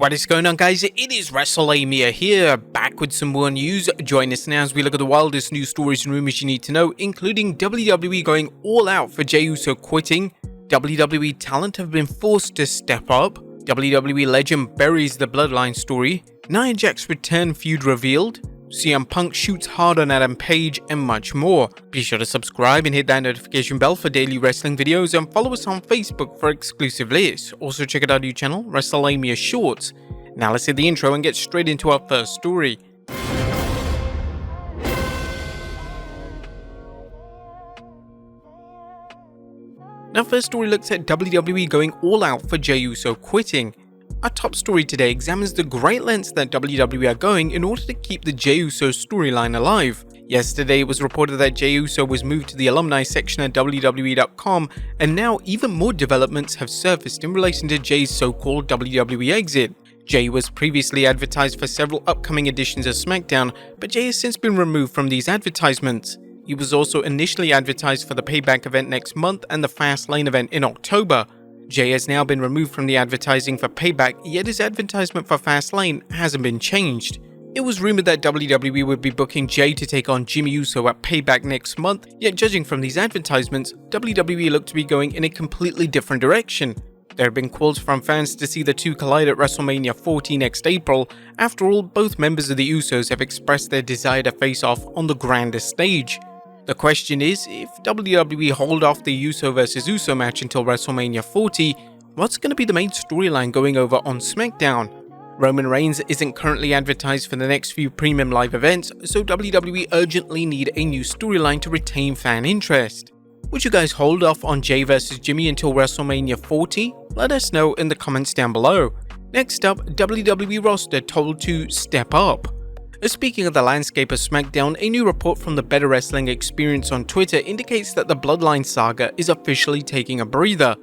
What is going on, guys? It is Wrestlelamia here, back with some more news. Join us now as we look at the wildest news stories and rumors you need to know, including WWE going all out for Jey Uso quitting, WWE talent have been forced to step up, WWE legend buries the Bloodline story, Nia Jax's return feud revealed, CM Punk shoots hard on Adam Page, and much more. Be sure to subscribe and hit that notification bell for daily wrestling videos, and follow us on Facebook for exclusive lists. Also check out our new channel, Wrestlelamia Shorts. Now let's hit the intro and get straight into our first story. Now, first story looks at WWE going all out for Jey Uso quitting. Our top story today examines the great lengths that WWE are going in order to keep the Jey Uso storyline alive. Yesterday it was reported that Jey Uso was moved to the alumni section at WWE.com, and now even more developments have surfaced in relation to Jey's so-called WWE exit. Jey was previously advertised for several upcoming editions of SmackDown, but Jey has since been removed from these advertisements. He was also initially advertised for the Payback event next month and the Fastlane event in October. Jey has now been removed from the advertising for Payback, yet his advertisement for Fastlane hasn't been changed. It was rumored that WWE would be booking Jey to take on Jey Uso at Payback next month, yet judging from these advertisements, WWE looked to be going in a completely different direction. There have been calls from fans to see the two collide at WrestleMania 40 next April. After all, both members of the Usos have expressed their desire to face off on the grandest stage. The question is, if WWE hold off the Uso vs Uso match until WrestleMania 40, what's going to be the main storyline going over on SmackDown? Roman Reigns isn't currently advertised for the next few premium live events, so WWE urgently need a new storyline to retain fan interest. Would you guys hold off on Jey vs Jimmy until WrestleMania 40? Let us know in the comments down below. Next up, WWE roster told to step up. Speaking of the landscape of SmackDown, a new report from the Better Wrestling Experience on Twitter indicates that the Bloodline saga is officially taking a breather.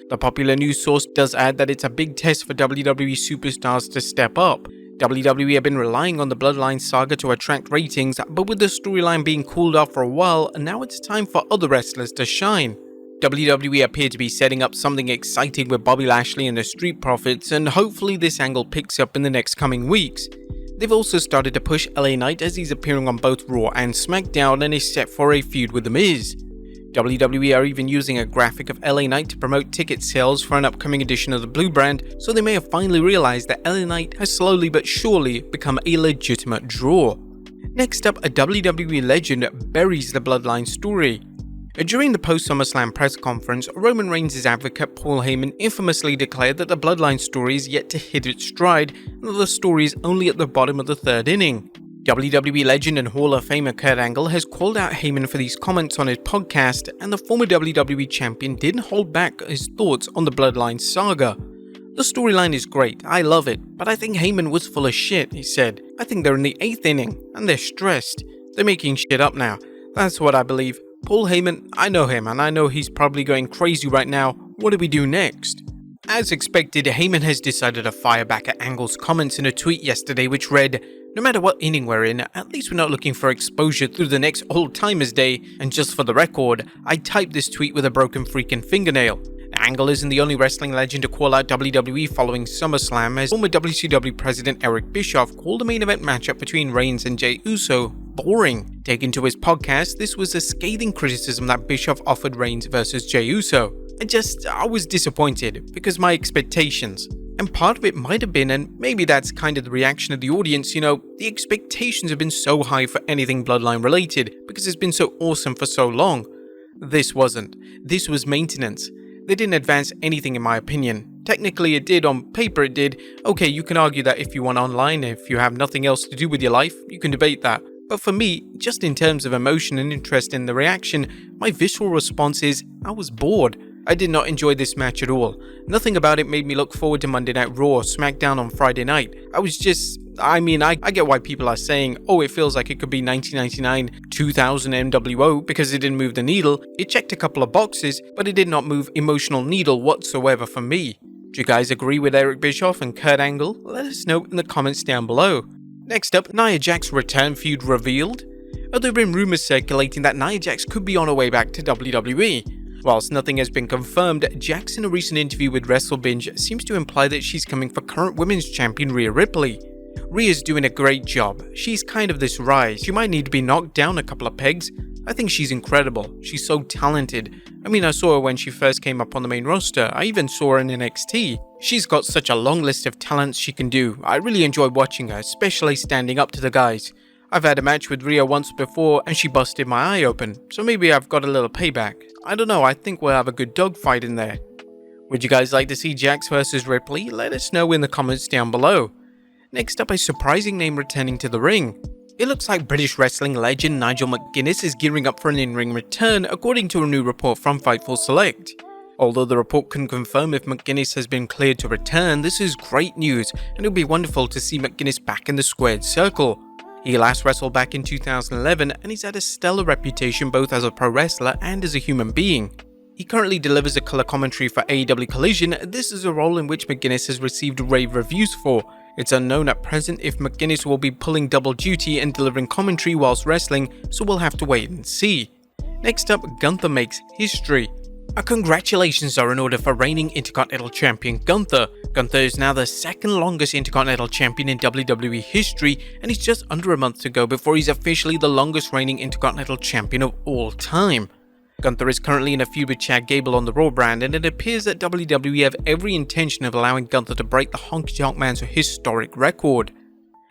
The popular news source does add that it's a big test for WWE superstars to step up. WWE have been relying on the Bloodline saga to attract ratings, but with the storyline being cooled off for a while, now it's time for other wrestlers to shine. WWE appear to be setting up something exciting with Bobby Lashley and the Street Profits, and hopefully this angle picks up in the next coming weeks. They've also started to push LA Knight as he's appearing on both Raw and SmackDown and is set for a feud with The Miz. WWE are even using a graphic of LA Knight to promote ticket sales for an upcoming edition of the Blue brand, so they may have finally realized that LA Knight has slowly but surely become a legitimate draw. Next up, a WWE legend buries the Bloodline story. During the post-SummerSlam press conference, Roman Reigns' advocate Paul Heyman infamously declared that the Bloodline story is yet to hit its stride and that the story is only at the bottom of the third inning. WWE legend and Hall of Famer Kurt Angle has called out Heyman for these comments on his podcast, and the former WWE champion didn't hold back his thoughts on the Bloodline saga. The storyline is great, I love it, but I think Heyman was full of shit, he said. I think they're in the 8th inning, and they're stressed. They're making shit up now. That's what I believe. Paul Heyman, I know him, and I know he's probably going crazy right now. What do we do next? As expected, Heyman has decided to fire back at Angle's comments in a tweet yesterday which read, "No matter what inning we're in, at least we're not looking for exposure through the next Old Timers Day, and just for the record, I typed this tweet with a broken freaking fingernail." Angle isn't the only wrestling legend to call out WWE following SummerSlam, as former WCW president Eric Bischoff called the main event matchup between Reigns and Jey Uso boring. Taken to his podcast, this was a scathing criticism that Bischoff offered Reigns versus Jey Uso. I was disappointed because my expectations, and part of it might have been, and maybe that's kind of the reaction of the audience, the expectations have been so high for anything Bloodline related because it's been so awesome for so long. This wasn't. This was maintenance. They didn't advance anything in my opinion. Technically it did, on paper it did. Okay, you can argue that if you want online, if you have nothing else to do with your life, you can debate that. But for me, just in terms of emotion and interest in the reaction, my visceral response is, I was bored. I did not enjoy this match at all. Nothing about it made me look forward to Monday Night Raw or SmackDown on Friday night. I get why people are saying, oh, it feels like it could be 1999, 2000 NWO because it didn't move the needle. It checked a couple of boxes, but it did not move emotional needle whatsoever for me. Do you guys agree with Eric Bischoff and Kurt Angle? Let us know in the comments down below. Next up, Nia Jax's return feud revealed. There have been rumors circulating that Nia Jax could be on her way back to WWE. Whilst nothing has been confirmed, Jax in a recent interview with WrestleBinge seems to imply that she's coming for current women's champion Rhea Ripley. Rhea's doing a great job. She's kind of this rise. She might need to be knocked down a couple of pegs. I think she's incredible. She's so talented. I mean, I saw her when she first came up on the main roster. I even saw her in NXT. She's got such a long list of talents she can do. I really enjoy watching her, especially standing up to the guys. I've had a match with Rhea once before and she busted my eye open, so maybe I've got a little payback. I don't know, I think we'll have a good dogfight in there. Would you guys like to see Jax versus Ripley? Let us know in the comments down below. Next up, a surprising name returning to the ring. It looks like British wrestling legend Nigel McGuinness is gearing up for an in-ring return, according to a new report from Fightful Select. Although the report couldn't confirm if McGuinness has been cleared to return, this is great news, and it would be wonderful to see McGuinness back in the squared circle. He last wrestled back in 2011, and he's had a stellar reputation both as a pro wrestler and as a human being. He currently delivers a color commentary for AEW Collision. This is a role in which McGuinness has received rave reviews for. It's unknown at present if McGuinness will be pulling double duty and delivering commentary whilst wrestling, so we'll have to wait and see. Next up, Gunther makes history. Our congratulations are in order for reigning Intercontinental Champion Gunther. Gunther is now the second longest Intercontinental Champion in WWE history, and he's just under a month to go before he's officially the longest reigning Intercontinental Champion of all time. Gunther is currently in a feud with Chad Gable on the Raw brand, and it appears that WWE have every intention of allowing Gunther to break the Honky Tonk Man's historic record.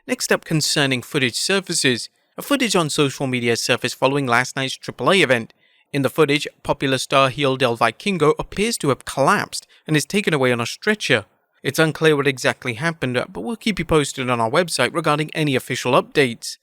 Next up, concerning footage surfaces. A footage on social media surfaced following last night's AAA event. In the footage, popular star heel Del Vikingo appears to have collapsed and is taken away on a stretcher. It's unclear what exactly happened, but we'll keep you posted on our website regarding any official updates.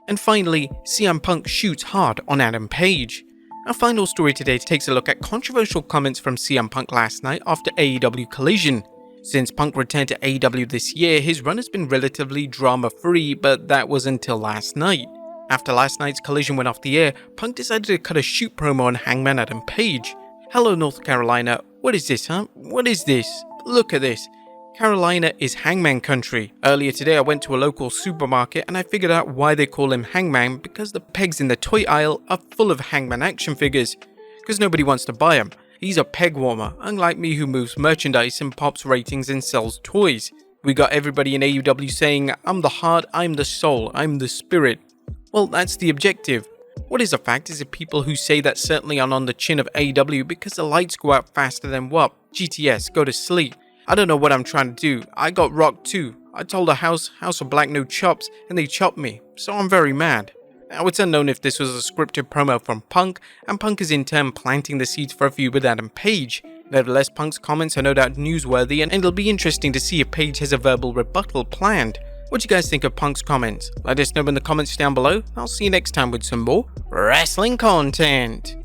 And finally, CM Punk shoots hard on Adam Page. Our final story today takes a look at controversial comments from CM Punk last night after AEW Collision. Since Punk returned to AEW this year, his run has been relatively drama-free, but that was until last night. After last night's Collision went off the air, Punk decided to cut a shoot promo on Hangman Adam Page. Hello North Carolina, what is this, huh? What is this? Look at this. Carolina is Hangman country. Earlier today I went to a local supermarket and I figured out why they call him Hangman, because the pegs in the toy aisle are full of Hangman action figures. Because nobody wants to buy them. He's a peg warmer, unlike me who moves merchandise and pops ratings and sells toys. We got everybody in AEW saying, I'm the heart, I'm the soul, I'm the spirit. Well, that's the objective. What is a fact is that people who say that certainly aren't on the chin of AEW because the lights go out faster than what? GTS, go to sleep. I don't know what I'm trying to do. I got rocked too. I told a house of black no chops and they chopped me, so I'm very mad. Now it's unknown if this was a scripted promo from Punk, and Punk is in turn planting the seeds for a feud with Adam Page. Nevertheless, Punk's comments are no doubt newsworthy, and it'll be interesting to see if Page has a verbal rebuttal planned. What do you guys think of Punk's comments? Let us know in the comments down below. I'll see you next time with some more wrestling content.